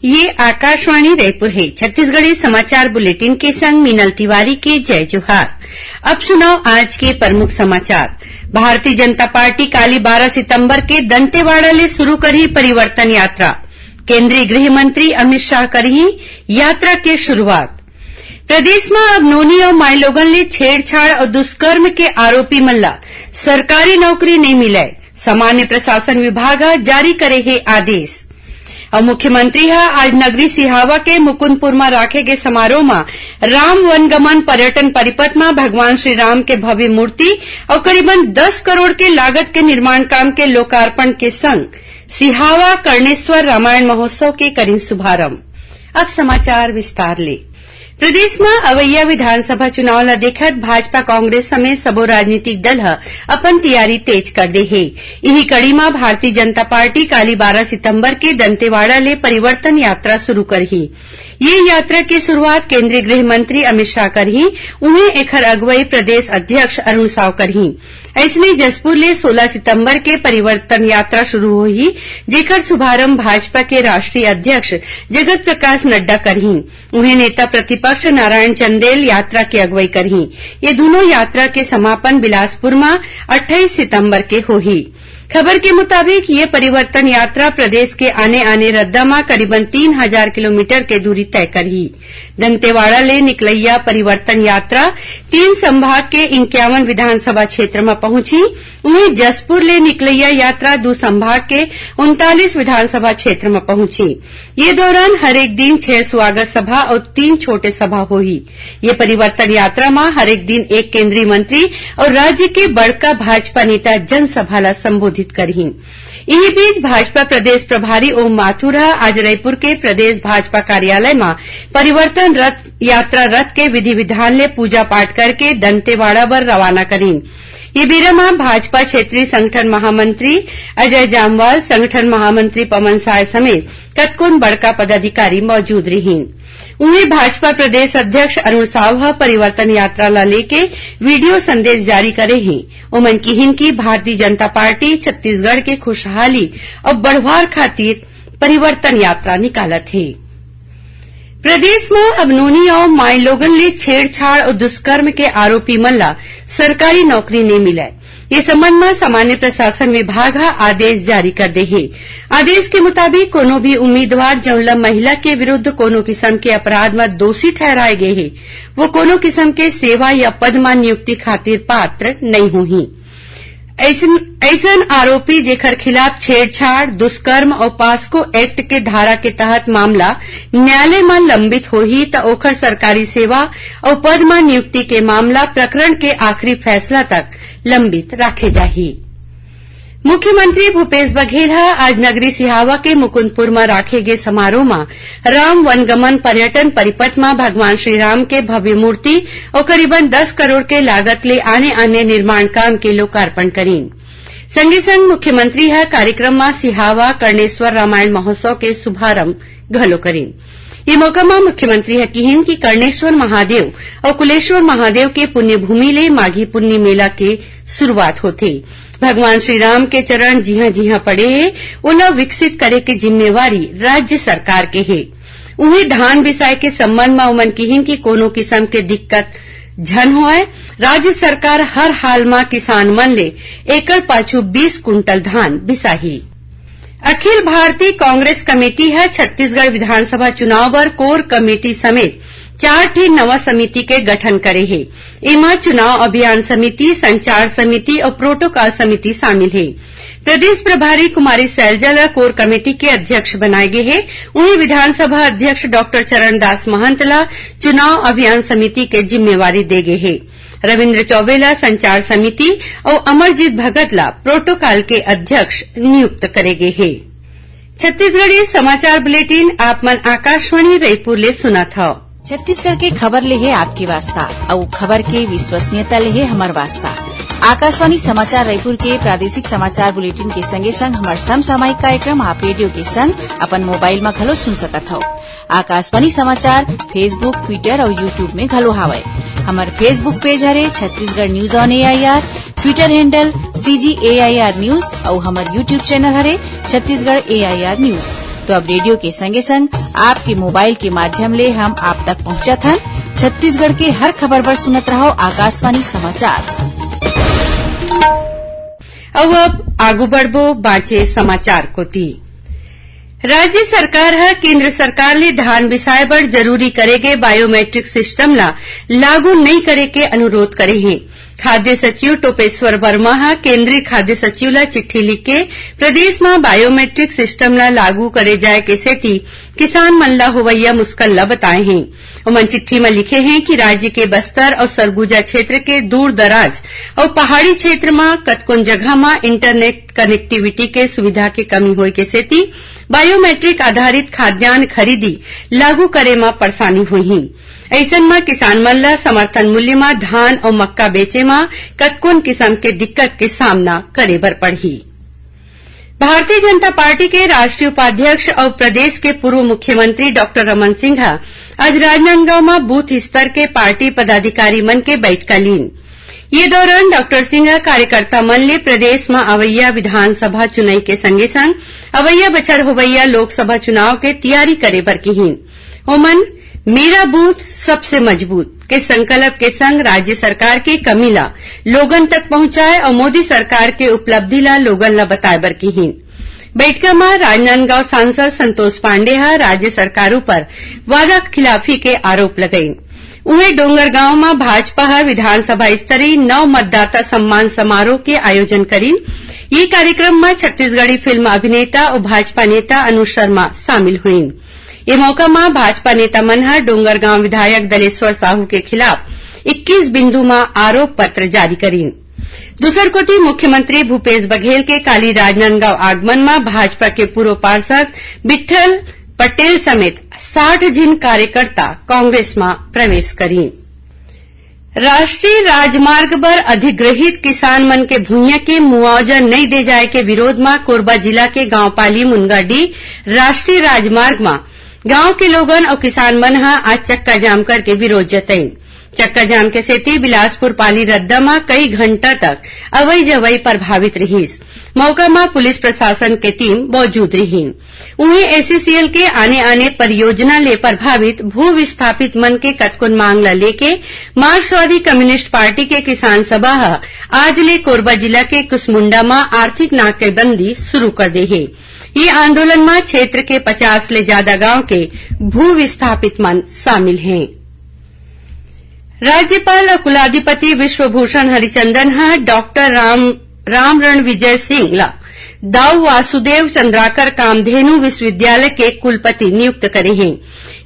ये आकाशवाणी रायपुर है। छत्तीसगढ़ी समाचार बुलेटिन के संग मीनल तिवारी के जय जोहार। अब सुनाओ आज के प्रमुख समाचार। भारतीय जनता पार्टी काली 12 सितंबर के दंतेवाड़ा ले शुरू करी परिवर्तन यात्रा। केंद्रीय गृह मंत्री अमित शाह करी यात्रा के शुरुआत। प्रदेश में अब नोनी और माइलोगन ले छेड़छाड़ और दुष्कर्म के आरोपी मल्ला सरकारी नौकरी नहीं मिले। सामान्य प्रशासन विभाग जारी करे है आदेश। और मुख्यमंत्री आज नगरी सिहावा के मुकुंदपुर में राखे गए समारोह में राम वनगमन पर्यटन परिपथ में भगवान श्री राम के भव्य मूर्ति और करीबन 10 करोड़ के लागत के निर्माण काम के लोकार्पण के संग सिहावा कर्णेश्वर रामायण महोत्सव के करी शुभारंभ। अब समाचार विस्तार ले। प्रदेश में अवैया विधानसभा चुनाव ला देखत भाजपा कांग्रेस समेत सबो राजनीतिक दल अपन तैयारी तेज कर दे है। यही कड़ी में भारतीय जनता पार्टी काली 12 सितंबर के दंतेवाड़ा ले परिवर्तन यात्रा शुरू करही। ये यात्रा की शुरुआत केंद्रीय गृह मंत्री अमित शाह करही। उन्हें एखर अगुवाई प्रदेश अध्यक्ष अरुण साव करही। ऐसने जसपुर ले 16 सितंबर के परिवर्तन यात्रा शुरू होही, जेकर शुभारंभ भाजपा के राष्ट्रीय अध्यक्ष जगत प्रकाश नड्डा करही। उन्हें नेता प्रतिपक्ष नारायण चंदेल यात्रा की अगुवाई करही। ये दोनों यात्रा के समापन बिलासपुर में 28 सितंबर के होही। खबर के मुताबिक ये परिवर्तन यात्रा प्रदेश के आने रद्दा में करीबन 3000 किलोमीटर के दूरी तय करही। दंतेवाड़ा ले निकलैया परिवर्तन यात्रा 3 संभाग के 51 विधानसभा क्षेत्र में पहुंची। वहीं जसपुर ले निकलैया यात्रा 2 संभाग के 39 विधानसभा क्षेत्र में पहुंची। ये दौरान हर एक दिन 6 स्वागत सभा और 3 छोटे सभा होही। ये परिवर्तन यात्रा में हर एक दिन एक केंद्रीय मंत्री और राज्य के बड़का भाजपा नेता जनसभा ला संबोधित करही। इसी बीच भाजपा प्रदेश प्रभारी ओम माथुर आज रायपुर के प्रदेश भाजपा कार्यालय में परिवर्तन यात्रा रथ के विधि विधान ले पूजा पाठ करके दंतेवाड़ा बर रवाना करीन। ये बेरा में भाजपा क्षेत्रीय संगठन महामंत्री अजय जामवाल, संगठन महामंत्री पवन साय समेत कतकोन बड़का पदाधिकारी मौजूद रहीन। उन्हें भाजपा प्रदेश अध्यक्ष अरुण साव परिवर्तन यात्रा ला लेके वीडियो संदेश जारी करे हैं। उमन किहिन की भारतीय जनता पार्टी छत्तीसगढ़ के खुशहाली और बढ़वार खातिर परिवर्तन यात्रा निकालत है। प्रदेश में अब नोनी और माइलोगन ले छेड़छाड़ और दुष्कर्म के आरोपी मल्ला सरकारी नौकरी नहीं मिले। ये संबंध में सामान्य प्रशासन विभाग आदेश जारी कर दे है। आदेश के मुताबिक कोनो भी उम्मीदवार जौन महिला के विरुद्ध कोनो किस्म के अपराध में दोषी ठहराए गए है, वो कोनो किस्म के सेवा या पद में नियुक्ति खातिर पात्र नहीं होही। ऐसन आरोपी जेकर खिलाफ छेड़छाड़, दुष्कर्म और पास्को एक्ट के धारा के तहत मामला न्यायालय में लंबित होही त ओकर सरकारी सेवा और पद में नियुक्ति के मामला प्रकरण के आखिरी फैसला तक लंबित राखे जाही। मुख्यमंत्री भूपेश बघेल आज नगरी सिहावा के मुकुंदपुर में राखे गए समारोह में राम वनगमन पर्यटन परिपथ में भगवान श्री राम के भव्य मूर्ति और करीबन 10 करोड़ के लागत ले आने निर्माण काम के लोकार्पण करीन। संगे संग मुख्यमंत्री कार्यक्रम में सिहावा कर्णेश्वर रामायण महोत्सव के शुभारंभ घलो करीन। ये मौका में मुख्यमंत्री किहिन की कर्णेश्वर महादेव और कुलेश्वर महादेव के पुण्य भूमि ले माघी पुन्नी मेला के शुरुआत होथे। भगवान श्री राम के चरण जिहां पड़े है उन्हें विकसित करे के जिम्मेवारी राज्य सरकार के है। उन्हें धान बिसाय के संबंध में उमन किहिन की कोनो किस्म के दिक्कत झन होए। राज्य सरकार हर हाल में किसान मन ले एकड़ पाछू 20 कुंटल धान बिसाही। अखिल भारतीय कांग्रेस कमेटी छत्तीसगढ़ विधानसभा चुनाव बर कोर कमेटी समेत 4 नवा समिति के गठन करे है। इमा चुनाव अभियान समिति, संचार समिति और प्रोटोकॉल समिति शामिल है। प्रदेश प्रभारी कुमारी सैलजा कोर कमेटी के अध्यक्ष बनाए गए हैं। उन्हें विधानसभा अध्यक्ष डॉक्टर चरणदास महंत ला चुनाव अभियान समिति के जिम्मेवारी दे गए है। रविन्द्र चौबे ला संचार समिति और अमरजीत भगत ला प्रोटोकॉल के अध्यक्ष नियुक्त करे गए है। छत्तीसगढ़ी समाचार बुलेटिन आप मन आकाशवाणी रायपुर ले सुना था। छत्तीसगढ़ के खबर ले है आपकी वास्ता और खबर के विश्वसनीयता ले है हमार वास्ता। आकाशवाणी समाचार रायपुर के प्रादेशिक समाचार बुलेटिन के संगे संग हमार समसामयिक कार्यक्रम आप रेडियो के संग अपन मोबाइल में घलो सुन सकत हो। आकाशवाणी समाचार फेसबुक, ट्विटर और यूट्यूब में घलो हावय। हमार फेसबुक पेज हरे Chhattisgarh news on AIR, Twitter handle CGAIR news और हमार यूट्यूब चैनल हरे छत्तीसगढ़ AIR न्यूज। तो अब रेडियो के संगे संग आपके मोबाइल के माध्यम ले हम आप तक पहुंचत हन। छत्तीसगढ़ के हर खबर पर सुनत रहो आकाशवाणी समाचार। अब आगू बढ़बो बाँचे समाचार कोती। राज्य सरकार ह केंद्र सरकार ले धान बिसाए बर जरूरी करे गे बायोमेट्रिक सिस्टम ला लागू नहीं करे के अनुरोध करे हे। खाद्य सचिव टोपेश्वर वर्मा ह केंद्रीय खाद्य सचिव ला चिट्ठी लिख के प्रदेश में बायोमेट्रिक सिस्टम ला लागू करे जाए के सेती किसान मन ला होवैया मुश्किल ला बताए हैं। उमन चिट्ठी में लिखे हैं कि राज्य के बस्तर और सरगुजा क्षेत्र के दूर दराज और पहाड़ी क्षेत्र में कतकोन जगह में इंटरनेट कनेक्टिविटी के सुविधा के कमी होय के सेती बायोमेट्रिक आधारित खाद्यान्न खरीदी लागू करे में परेशानी होही। ऐसन में किसान मन ला समर्थन मूल्य में धान और मक्का बेचे में कतकोन किस्म के दिक्कत के सामना करे बर पड़ही। भारतीय जनता पार्टी के राष्ट्रीय उपाध्यक्ष और प्रदेश के पूर्व मुख्यमंत्री डॉक्टर रमन सिंह आज राजनांदगांव में बूथ स्तर के पार्टी पदाधिकारी मन के बैठक लीन। ये दौरान डॉक्टर सिंह कार्यकर्ता मन ले प्रदेश में अवैया विधानसभा चुनाव के संगे संग अवैया बछर होवैया लोकसभा चुनाव के तैयारी करे बर कहीन। ओमन मेरा बूथ सबसे मजबूत के संकल्प के संग राज्य सरकार के कमी ला लोगन तक पहुंचाए और मोदी सरकार के उपलब्धि ला लोगन ला बताए बर कहीन। बैठक में राजनांदगांव सांसद संतोष पांडे राज्य सरकार पर वादा खिलाफी के आरोप लगाई। उन्हें डोंगरगांव में भाजपा विधानसभा स्तरीय नव मतदाता सम्मान समारोह के आयोजन करीन। ये कार्यक्रम में छत्तीसगढ़ी फिल्म अभिनेता और भाजपा नेता अनुज शर्मा शामिल हुईन। ये मौका में भाजपा नेता मन डोंगरगांव विधायक दलेश्वर साहू के खिलाफ 21 बिंदु में आरोप पत्र जारी करीन। दूसर कोटी मुख्यमंत्री भूपेश बघेल के काली राजनांदगांव आगमन में भाजपा के पूर्व पार्षद विठल पटेल समेत 60 जिन कार्यकर्ता कांग्रेस में प्रवेश करीन। राष्ट्रीय राजमार्ग पर अधिग्रहित किसान मन के भूइयां के मुआवजा नहीं दे जाए के विरोध में कोरबा जिला के गांव पाली मुनगाडीह राष्ट्रीय राजमार्ग में गांव के लोगन और किसान मन आज चक्का जाम करके विरोध जताईन। चक्का जाम के सेती बिलासपुर पाली रद्दा में कई घंटा तक अवई जवई प्रभावित रहीस। मौका में पुलिस प्रशासन के टीम मौजूद रही। उन्हें एससीसीएल के आने आने परियोजना ले प्रभावित भू विस्थापित मन के कतकुन मांग ला लेके मार्क्सवादी कम्युनिस्ट पार्टी के किसान सभा आज ले कोरबा जिला के कुसमुंडा में आर्थिक नाकेबंदी शुरू कर दे है। ये आंदोलन में क्षेत्र के 50 ले ज्यादा गांव के भू विस्थापित मन शामिल हैं। राज्यपाल और कुलाधिपति विश्वभूषण हरिचंदन डॉक्टर रामरण विजय सिंह ला दाऊ वासुदेव चंद्राकर कामधेनु विश्वविद्यालय के कुलपति नियुक्त करे हैं।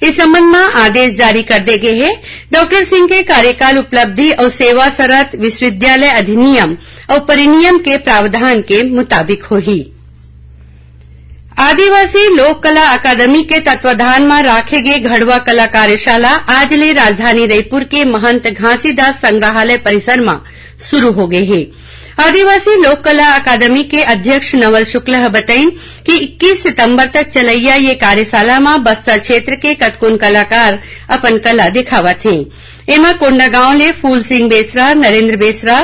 इस संबंध में आदेश जारी कर दे गए हैं। डॉक्टर सिंह के कार्यकाल उपलब्धि और सेवा शरत विश्वविद्यालय अधिनियम और परिनियम के प्रावधान के मुताबिक होही। आदिवासी लोक कला अकादमी के तत्वाधान में राखे गए घड़वा कला कार्यशाला आज ले राजधानी रायपुर के महंत घासीदास संग्रहालय परिसर में शुरू हो गई है। आदिवासी लोक कला अकादमी के अध्यक्ष नवल शुक्ल बताईं कि 21 सितंबर तक चलैया ये कार्यशाला में बस्तर क्षेत्र के कतकुन कलाकार अपन कला दिखावत हैं। एमा कोंडागांव ले फूल सिंह बेसरा, नरेंद्र बेसरा,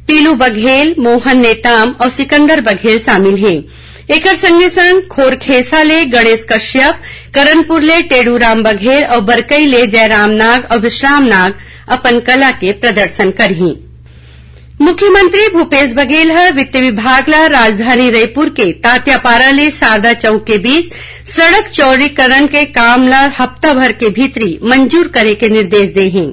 पीलू बघेल, मोहन नेताम और सिकंदर बघेल शामिल हैं। एकर संगे संग खोरखेसा ले गणेश कश्यप, करनपुर ले टेडूराम बघेल और बरकई ले जयराम नाग और विश्राम नाग अपन कला के प्रदर्शन करही। मुख्यमंत्री भूपेश बघेल वित्त विभाग ला राजधानी रायपुर के तात्यापारा ले सारदा चौक के बीच सड़क चौड़ीकरण के काम ला हफ्ता भर के भीतरी मंजूर करे के निर्देश दे हैं।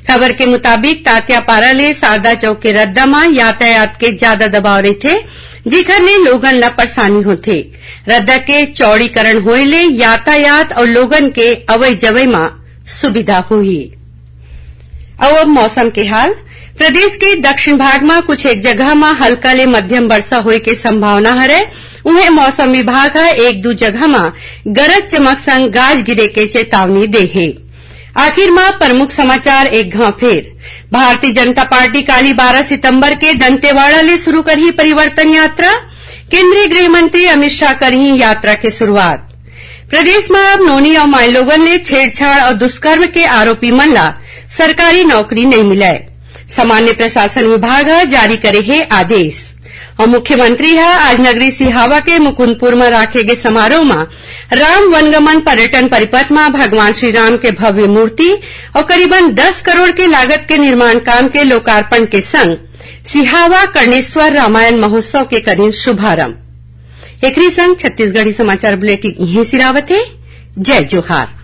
खबर के मुताबिक तात्यापारा ले सारदा चौक के रद्दा में यातायात के ज्यादा दबाव रहते, जेकर ले लोगन ला परेशानी होथे। रद्दा के चौड़ीकरण होए ले यातायात और लोगन के अवई जवई में सुविधा होही। अब मौसम के हाल। प्रदेश के दक्षिण भाग में कुछ एक जगह में हल्का ले मध्यम वर्षा होए के संभावना हरे। उन्हें मौसम विभाग एक दो जगह में गरज चमक संग गाज गिरे के चेतावनी दे है। आखिर में प्रमुख समाचार एक घाव फेर। भारतीय जनता पार्टी काली 12 सितंबर के दंतेवाड़ा ले शुरू करही परिवर्तन यात्रा। केंद्रीय गृह मंत्री अमित शाह करही यात्रा के शुरुआत। प्रदेश में अब नोनी और माइलोगन ले छेड़छाड़ और दुष्कर्म के आरोपी मन ला सरकारी नौकरी नहीं मिले। सामान्य प्रशासन विभाग जारी करे है आदेश। और मुख्यमंत्री है आज नगरी सिहावा के मुकुंदपुर में राखे गए समारोह में राम वनगमन पर्यटन परिपथ में भगवान श्री राम के भव्य मूर्ति और करीबन 10 करोड़ के लागत के निर्माण काम के लोकार्पण के संग सिहावा कर्णेश्वर रामायण महोत्सव के करीन शुभारंभ। एकरी संग छत्तीसगढ़ी समाचार बुलेटिन यहीं सिरावत है। जय जोहार।